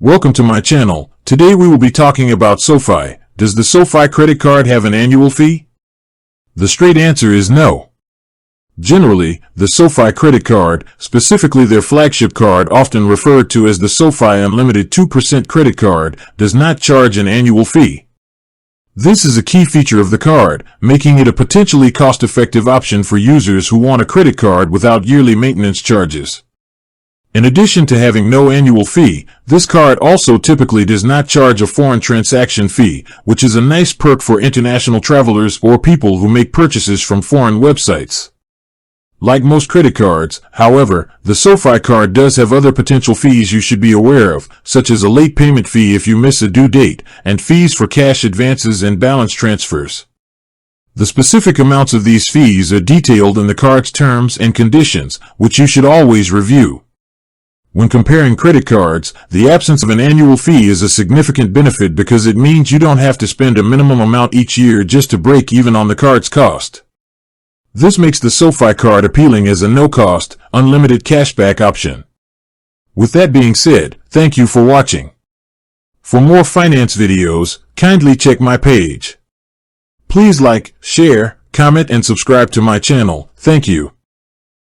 Welcome to my channel. Today we will be talking about SoFi. Does the SoFi credit card have an annual fee? The straight answer is no. Generally, the SoFi credit card, specifically their flagship card often referred to as the SoFi Unlimited 2% credit card, does not charge an annual fee. This is a key feature of the card, making it a potentially cost-effective option for users who want a credit card without yearly maintenance charges. In addition to having no annual fee, this card also typically does not charge a foreign transaction fee, which is a nice perk for international travelers or people who make purchases from foreign websites. Like most credit cards, however, the SoFi card does have other potential fees you should be aware of, such as a late payment fee if you miss a due date, and fees for cash advances and balance transfers. The specific amounts of these fees are detailed in the card's terms and conditions, which you should always review. When comparing credit cards, the absence of an annual fee is a significant benefit because it means you don't have to spend a minimum amount each year just to break even on the card's cost. This makes the SoFi card appealing as a no-cost, unlimited cashback option. With that being said, thank you for watching. For more finance videos, kindly check my page. Please like, share, comment and subscribe to my channel. Thank you.